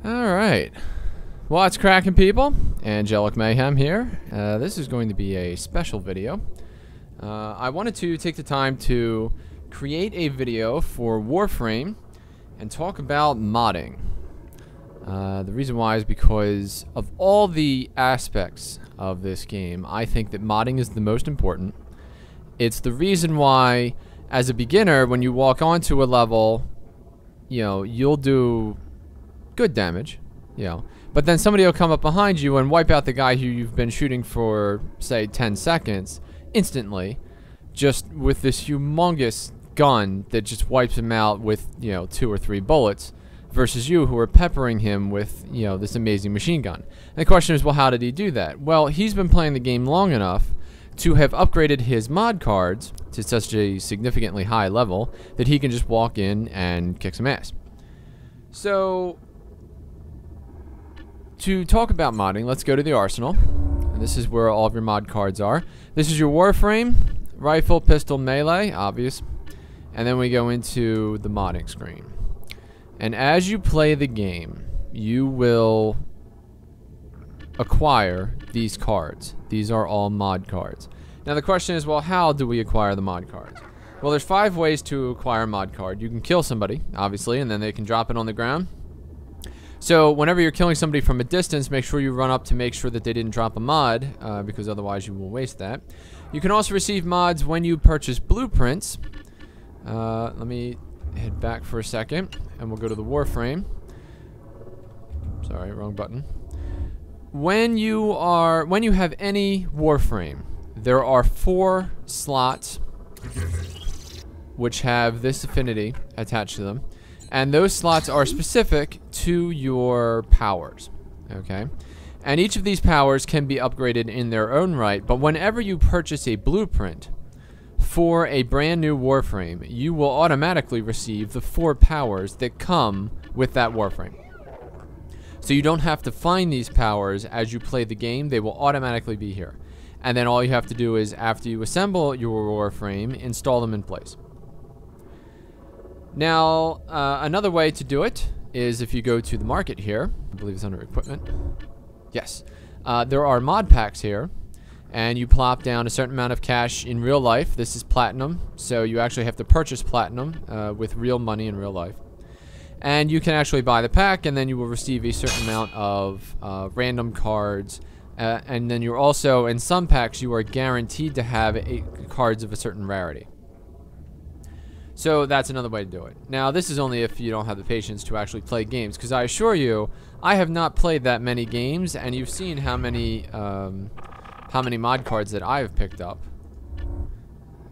Alright. What's cracking, people? Angelic Mayhem here. This is going to be a special video. I wanted to take the time to create a video for Warframe and talk about modding. The reason why is because of all the aspects of this game, I think that modding is the most important. It's the reason why, as a beginner, when you walk onto a level, you'll do good damage, but then somebody will come up behind you and wipe out the guy who you've been shooting for, say, 10 seconds instantly, just with this humongous gun that just wipes him out with 2 or 3 bullets, versus you who are peppering him with this amazing machine gun. And the question is, well, how did he do that? Well, he's been playing the game long enough to have upgraded his mod cards to such a significantly high level that he can just walk in and kick some ass. So, to talk about modding, let's go to the arsenal. And this is where all of your mod cards are. This is your Warframe, rifle, pistol, melee, obvious. And then we go into the modding screen. And as you play the game, you will acquire these cards. These are all mod cards. Now the question is, well, how do we acquire the mod cards? Well, there's 5 ways to acquire a mod card. You can kill somebody, obviously, and then they can drop it on the ground. So whenever you're killing somebody from a distance, make sure you run up to make sure that they didn't drop a mod, because otherwise you will waste that. You can also receive mods when you purchase blueprints. Let me head back for a second, and we'll go to the Warframe. Sorry, wrong button. When you have any Warframe, there are 4 slots which have this affinity attached to them, and those slots are specific to your powers, okay? And each of these powers can be upgraded in their own right, but whenever you purchase a blueprint for a brand new Warframe, you will automatically receive the 4 powers that come with that Warframe. So you don't have to find these powers as you play the game. They will automatically be here. And then all you have to do is, after you assemble your Warframe, install them in place. Now, another way to do it is if you go to the market here. I believe it's under equipment. Yes. There are mod packs here. And you plop down a certain amount of cash in real life. This is platinum, so you actually have to purchase platinum with real money in real life. And you can actually buy the pack, and then you will receive a certain amount of random cards. And then you're also, in some packs, you are guaranteed to have cards of a certain rarity. So that's another way to do it. Now, this is only if you don't have the patience to actually play games, because I assure you, I have not played that many games, and you've seen how many mod cards that I have picked up.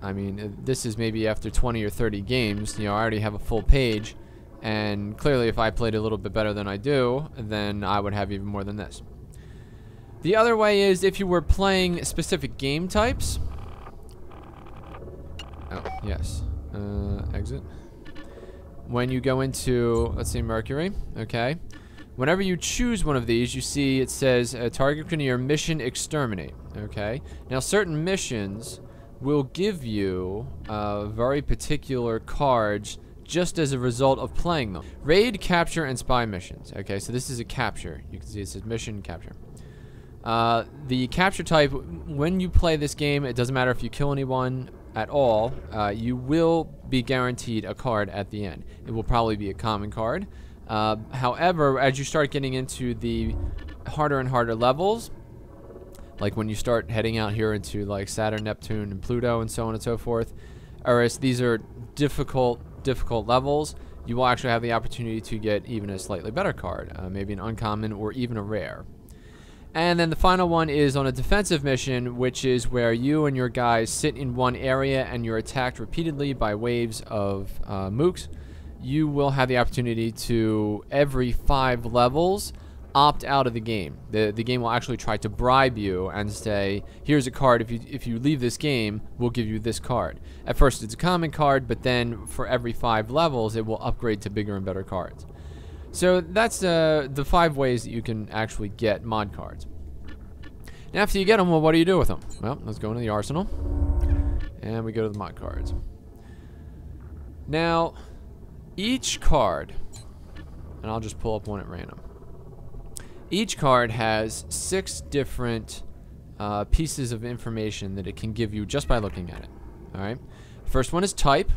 I mean, this is maybe after 20 or 30 games. I already have a full page, and clearly if I played a little bit better than I do, then I would have even more than this. The other way is if you were playing specific game types. Oh, yes. Exit. When you go into, let's say, Mercury, okay? Whenever you choose one of these, you see it says target clear mission exterminate, okay? Now, certain missions will give you very particular cards just as a result of playing them. Raid, capture, and spy missions, okay? So this is a capture. You can see it says mission capture. The capture type, when you play this game, it doesn't matter if you kill anyone at all, you will be guaranteed a card at the end. It will probably be a common card. However, as you start getting into the harder and harder levels, like when you start heading out here into like Saturn, Neptune, and Pluto, and so on and so forth, or as these are difficult levels, you will actually have the opportunity to get even a slightly better card, maybe an uncommon or even a rare. And then the final one is on a defensive mission, which is where you and your guys sit in one area and you're attacked repeatedly by waves of mooks. You will have the opportunity to, every 5 levels, opt out of the game. The game will actually try to bribe you and say, here's a card, if you leave this game, we'll give you this card. At first it's a common card, but then for every 5 levels it will upgrade to bigger and better cards. So that's the 5 ways that you can actually get mod cards. Now after you get them, well, what do you do with them? Well, let's go into the arsenal, and we go to the mod cards. Now, each card, and I'll just pull up one at random. Each card has 6 different pieces of information that it can give you just by looking at it. Alright? First one is type.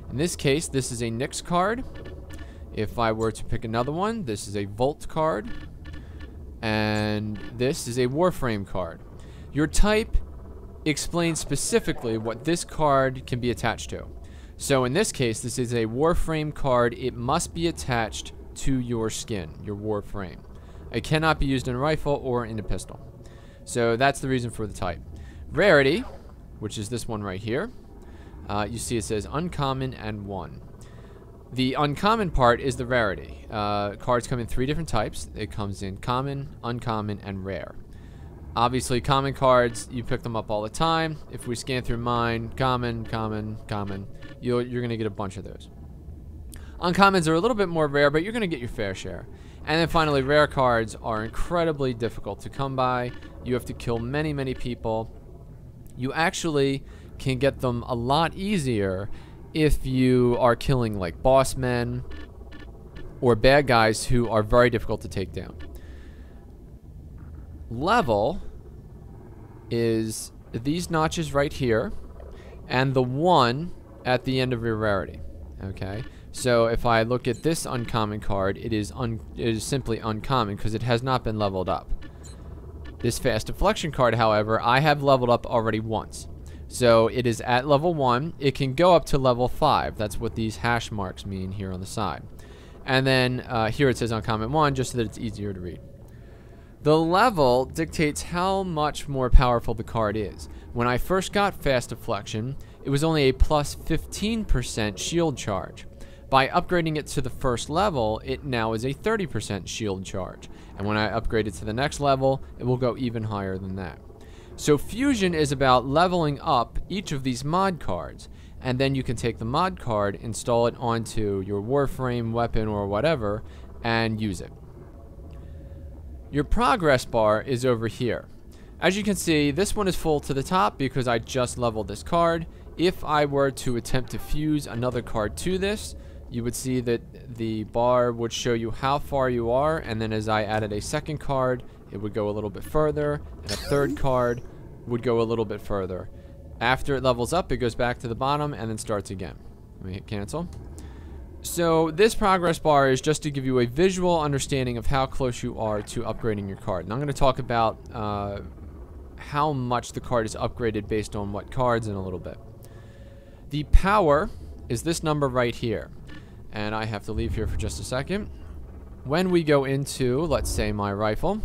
In this case, this is a Nyx card. If I were to pick another one, this is a Volt card. And this is a Warframe card. Your type explains specifically what this card can be attached to. So in this case, this is a Warframe card. It must be attached to your skin, your Warframe. It cannot be used in a rifle or in a pistol. So that's the reason for the type. Rarity, which is this one right here. You see it says uncommon and 1. The uncommon part is the rarity. Cards come in 3 different types. It comes in common, uncommon, and rare. Obviously, common cards, you pick them up all the time. If we scan through mine, common, common, common, you're going to get a bunch of those. Uncommons are a little bit more rare, but you're going to get your fair share. And then finally, rare cards are incredibly difficult to come by. You have to kill many, many people. You actually can get them a lot easier if you are killing like boss men or bad guys who are very difficult to take down. Level is these notches right here and the 1 at the end of your rarity. Okay, so if I look at this uncommon card, it is simply uncommon because it has not been leveled up. This fast deflection card, however, I have leveled up already once. So it is at level 1. It can go up to level 5. That's what these hash marks mean here on the side. And then here it says uncommon 1 just so that it's easier to read. The level dictates how much more powerful the card is. When I first got fast deflection, it was only a plus 15% shield charge. By upgrading it to the first level, it now is a 30% shield charge. And when I upgrade it to the next level, it will go even higher than that. So fusion is about leveling up each of these mod cards, and then you can take the mod card, install it onto your Warframe weapon or whatever, and use it. Your progress bar is over here. As you can see, this one is full to the top because I just leveled this card. If I were to attempt to fuse another card to this, you would see that the bar would show you how far you are, and then as I added a second card, it would go a little bit further, and a third card would go a little bit further. After it levels up, it goes back to the bottom and then starts again. Let me hit cancel. So this progress bar is just to give you a visual understanding of how close you are to upgrading your card. And I'm going to talk about how much the card is upgraded based on what cards in a little bit. The power is this number right here. And I have to leave here for just a second. When we go into, let's say, my rifle,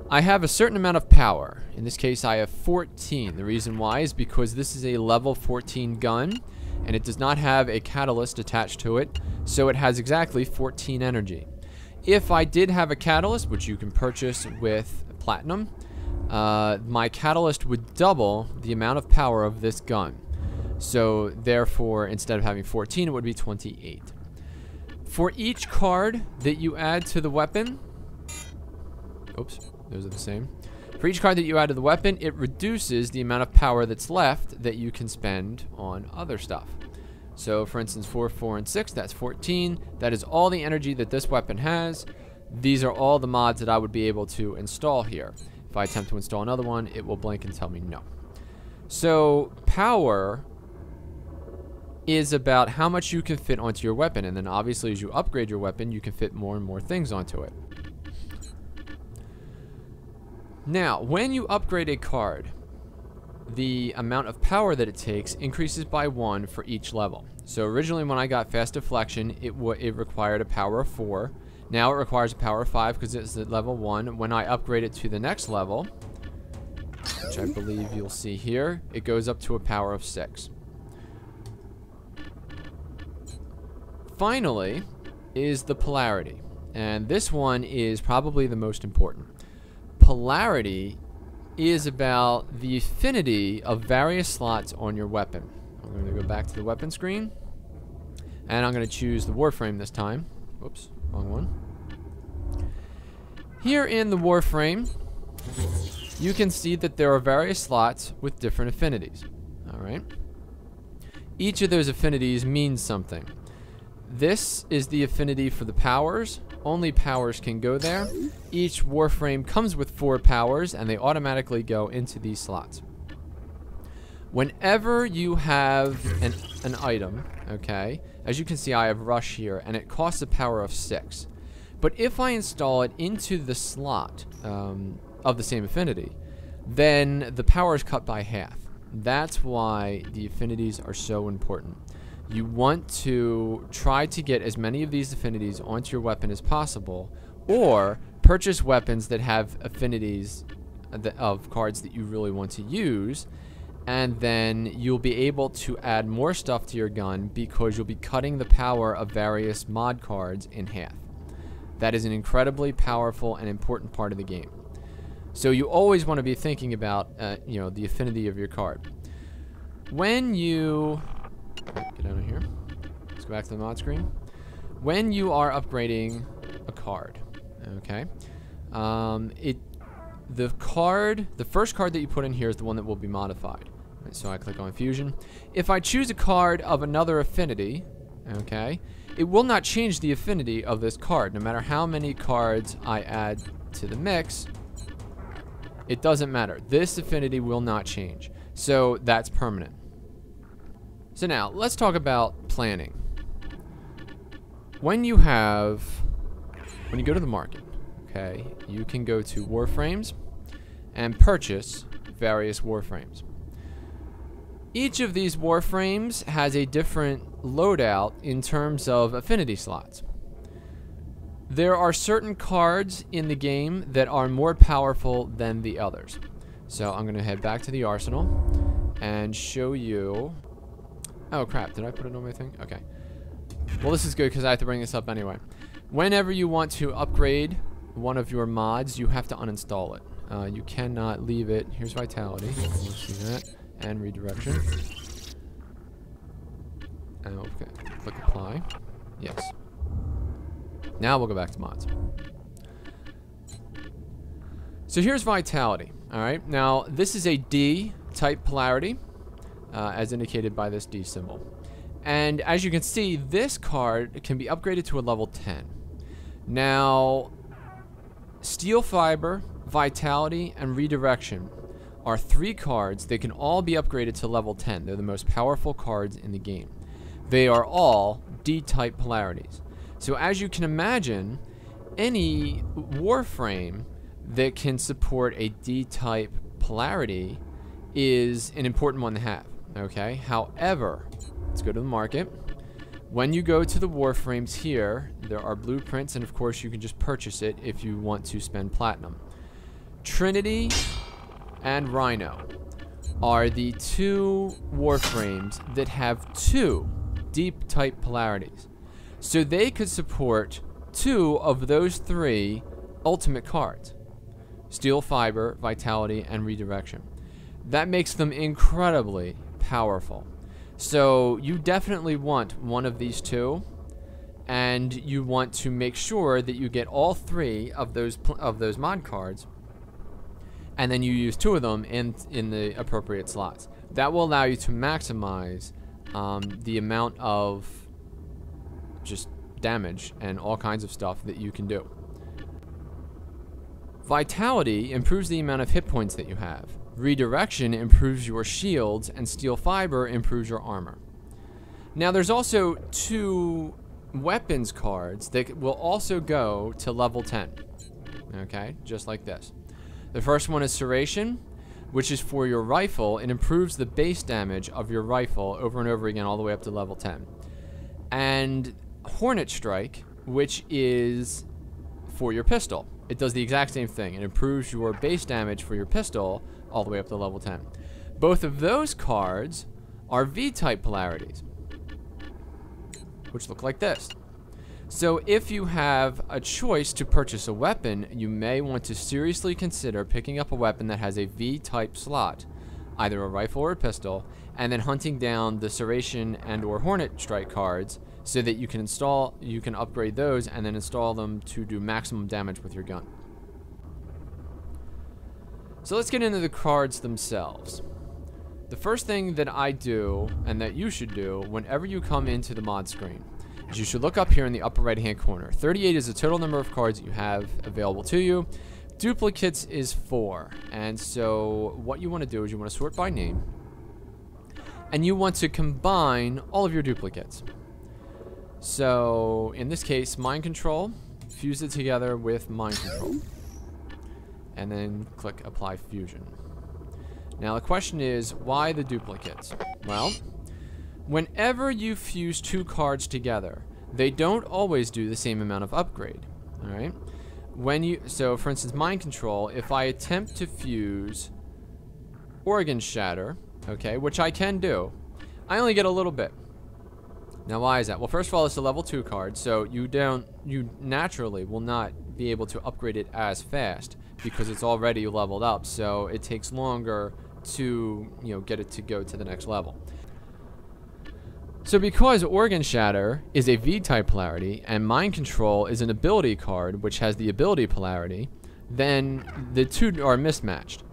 I have a certain amount of power. In this case, I have 14. The reason why is because this is a level 14 gun, and it does not have a catalyst attached to it, so it has exactly 14 energy. If I did have a catalyst, which you can purchase with platinum, my catalyst would double the amount of power of this gun. So therefore, instead of having 14, it would be 28. For each card that you add to the weapon, oops, those are the same. For each card that you add to the weapon, it reduces the amount of power that's left that you can spend on other stuff. So for instance, 4, 4, and 6, that's 14. That is all the energy that this weapon has. These are all the mods that I would be able to install here. If I attempt to install another one, it will blink and tell me no. So power is about how much you can fit onto your weapon, and then obviously as you upgrade your weapon, you can fit more and more things onto it. Now, when you upgrade a card, the amount of power that it takes increases by 1 for each level. So originally when I got fast deflection, it required a power of 4. Now it requires a power of 5 because it's at level 1. When I upgrade it to the next level, which I believe you'll see here, it goes up to a power of 6. Finally is the polarity, and this one is probably the most important. Polarity is about the affinity of various slots on your weapon. I'm going to go back to the weapon screen, and I'm going to choose the Warframe this time. Whoops, wrong one. Here in the Warframe, you can see that there are various slots with different affinities. Alright. Each of those affinities means something. This is the affinity for the powers. Only powers can go there. Each Warframe comes with 4 powers, and they automatically go into these slots. Whenever you have an item, okay, as you can see, I have Rush here, and it costs a power of 6. But if I install it into the slot of the same affinity, then the power is cut by half. That's why the affinities are so important. You want to try to get as many of these affinities onto your weapon as possible, or purchase weapons that have affinities of cards that you really want to use, and then you'll be able to add more stuff to your gun because you'll be cutting the power of various mod cards in half. That is an incredibly powerful and important part of the game. So you always want to be thinking about the affinity of your card. When you get out of here, let's go back to the mod screen. When you are upgrading a card, okay, the first card that you put in here is the one that will be modified. So I click on Fusion. If I choose a card of another affinity, okay, it will not change the affinity of this card. No matter how many cards I add to the mix, it doesn't matter. This affinity will not change. So that's permanent. So now, let's talk about planning. When you go to the market, okay, you can go to Warframes and purchase various Warframes. Each of these Warframes has a different loadout in terms of affinity slots. There are certain cards in the game that are more powerful than the others. So I'm going to head back to the arsenal and show you... Oh crap, did I put it on my thing? Okay. Well, this is good because I have to bring this up anyway. Whenever you want to upgrade one of your mods, you have to uninstall it. You cannot leave it. Here's Vitality. Let's see that. And Redirection. Okay, click Apply. Yes. Now we'll go back to mods. So here's Vitality. Alright, now this is a D-type polarity, as indicated by this D symbol. And as you can see, this card can be upgraded to a level 10. Now, Steel Fiber, Vitality, and Redirection are 3 cards that can all be upgraded to level 10. They're the most powerful cards in the game. They are all D-type polarities. So as you can imagine, any Warframe that can support a D-type polarity is an important one to have, okay? However, let's go to the market. When you go to the Warframes here, there are blueprints, and of course you can just purchase it if you want to spend platinum. Trinity and Rhino are the 2 Warframes that have 2 deep type polarities. So they could support 2 of those 3 ultimate cards. Steel Fiber, Vitality, and Redirection. That makes them incredibly powerful. So you definitely want one of these 2, and you want to make sure that you get all 3 of those mod cards, and then you use 2 of them in the appropriate slots. That will allow you to maximize the amount of just damage and all kinds of stuff that you can do. Vitality improves the amount of hit points that you have. Redirection improves your shields, and Steel Fiber improves your armor. Now there's also 2 weapons cards that will also go to level 10. Okay, just like this. The first one is Serration, which is for your rifle. It improves the base damage of your rifle over and over again all the way up to level 10. And Hornet Strike, which is for your pistol. It does the exact same thing. It improves your base damage for your pistol all the way up to level 10. Both of those cards are V-type polarities, which look like this. So if you have a choice to purchase a weapon, you may want to seriously consider picking up a weapon that has a V-type slot, either a rifle or a pistol, and then hunting down the Serration and or Hornet Strike cards so that you can upgrade those and then install them to do maximum damage with your gun. So let's get into the cards themselves. The first thing that I do, and that you should do, whenever you come into the mod screen, is you should look up here in the upper right hand corner. 38 is the total number of cards that you have available to you. Duplicates is 4. And so what you want to do is you want to sort by name. And you want to combine all of your duplicates. So in this case, Mind Control, fuse it together with Mind Control. And then click Apply Fusion. Now the question is, why the duplicates? Well, whenever you fuse 2 cards together, they don't always do the same amount of upgrade. Alright? So for instance, Mind Control, if I attempt to fuse Organ Shatter, okay, which I can do, I only get a little bit. Now why is that? Well, first of all, it's a level 2 card, so you naturally will not be able to upgrade it as fast because it's already leveled up, so it takes longer to, get it to go to the next level. So because Organ Shatter is a V-type polarity and Mind Control is an ability card which has the ability polarity, then the two are mismatched.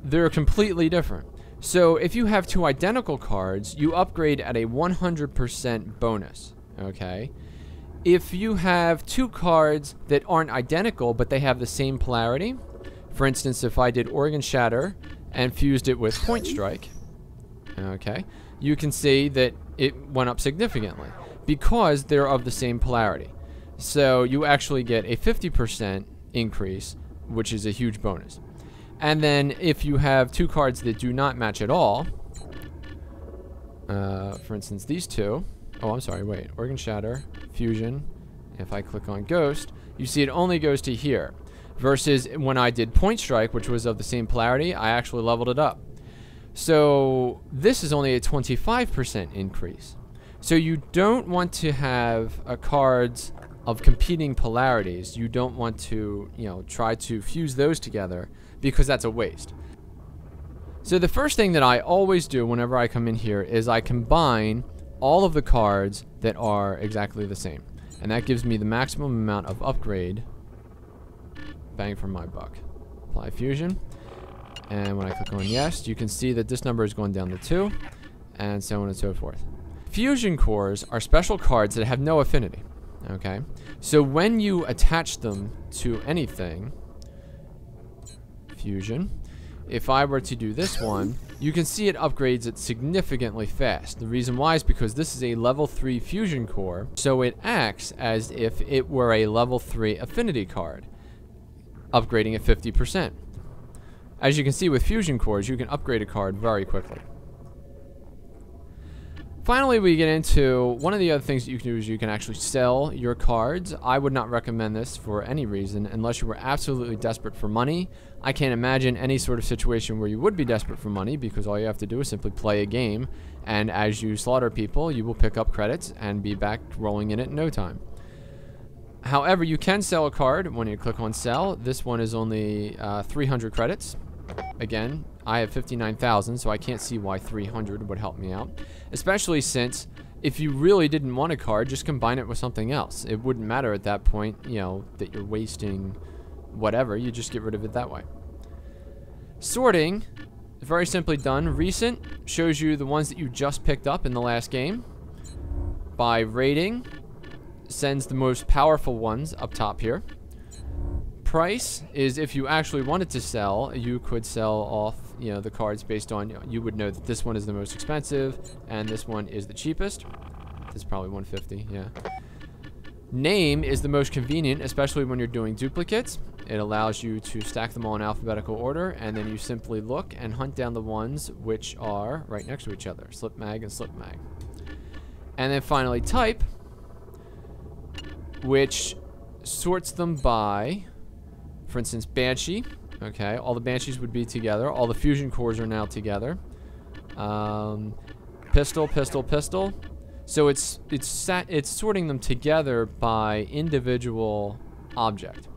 They're completely different. So if you have 2 identical cards, you upgrade at a 100% bonus, okay? If you have 2 cards that aren't identical but they have the same polarity, for instance, if I did Organ Shatter and fused it with Point Strike, okay, you can see that it went up significantly because they're of the same polarity. So you actually get a 50% increase, which is a huge bonus. And then if you have 2 cards that do not match at all, for instance these 2, oh I'm sorry, wait, Organ Shatter, Fusion, if I click on Ghost, you see it only goes to here. Versus when I did Point Strike, which was of the same polarity, I actually leveled it up. So this is only a 25% increase. So you don't want to have cards of competing polarities. You don't want to, try to fuse those together because that's a waste. So the first thing that I always do whenever I come in here is I combine all of the cards that are exactly the same. And that gives me the maximum amount of upgrade. Bang for my buck. Apply Fusion. And when I click on yes, you can see that this number is going down to 2, and so on and so forth. Fusion cores are special cards that have no affinity. Okay? So when you attach them to anything, Fusion, if I were to do this one, you can see it upgrades it significantly fast. The reason why is because this is a level 3 fusion core, so it acts as if it were a level 3 affinity card, upgrading at 50%. As you can see with fusion cores, you can upgrade a card very quickly. Finally, we get into one of the other things that you can do is you can actually sell your cards. I would not recommend this for any reason unless you were absolutely desperate for money. I can't imagine any sort of situation where you would be desperate for money because all you have to do is simply play a game, and as you slaughter people, you will pick up credits and be back rolling in it in no time. However, you can sell a card when you click on sell. This one is only 300 credits. Again, I have 59,000, so I can't see why 300 would help me out. Especially since if you really didn't want a card, just combine it with something else. It wouldn't matter at that point, that you're wasting whatever. You just get rid of it that way. Sorting is very simply done. Recent shows you the ones that you just picked up in the last game. By rating, sends the most powerful ones up top here. Price is if you actually wanted to sell, you could sell off, the cards based on, you would know that this one is the most expensive and this one is the cheapest. This is probably 150, yeah. Name is the most convenient, especially when you're doing duplicates. It allows you to stack them all in alphabetical order, and then you simply look and hunt down the ones which are right next to each other, slip mag and slip mag. And then finally type, which sorts them by, for instance, Banshee. Okay, all the Banshees would be together. All the fusion cores are now together. Pistol, pistol, pistol. So it's sorting them together by individual object.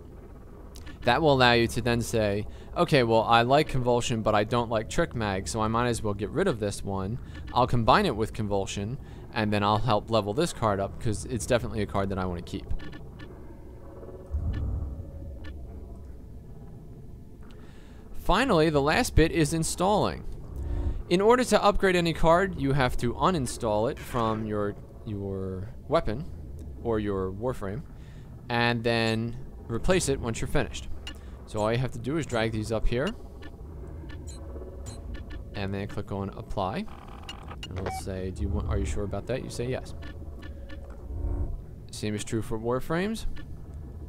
That will allow you to then say, okay, well, I like Convulsion, but I don't like Trick Mag, so I might as well get rid of this one. I'll combine it with Convulsion, and then I'll help level this card up because it's definitely a card that I want to keep. Finally, the last bit is installing. In order to upgrade any card, you have to uninstall it from your weapon, or your Warframe, and then replace it once you're finished. So all you have to do is drag these up here, and then click on apply. And let's say, are you sure about that? You say yes. Same is true for Warframes.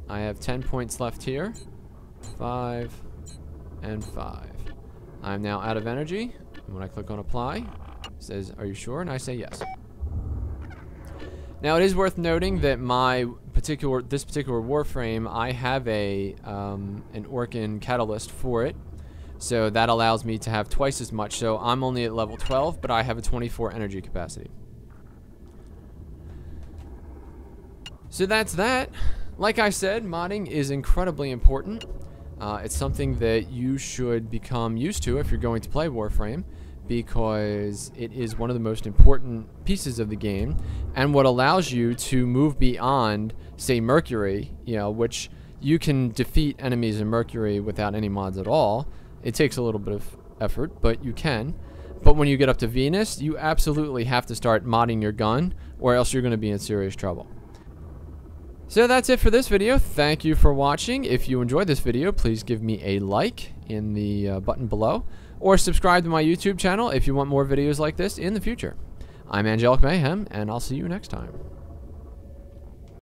I have 10 points left here. 5 and 5. I'm now out of energy. And when I click on apply, it says, are you sure? And I say yes. Now it is worth noting that this particular Warframe, I have an Orkin catalyst for it. So that allows me to have twice as much. So I'm only at level 12, but I have a 24 energy capacity. So that's that. Like I said, modding is incredibly important. It's something that you should become used to if you're going to play Warframe, because it is one of the most important pieces of the game, and what allows you to move beyond, say, Mercury, which you can defeat enemies in Mercury without any mods at all. It takes a little bit of effort, but you can. But when you get up to Venus, you absolutely have to start modding your gun, or else you're going to be in serious trouble. So that's it for this video. Thank you for watching. If you enjoyed this video, please give me a like in the button below, or subscribe to my YouTube channel if you want more videos like this in the future. I'm Angelic Mayhem, and I'll see you next time.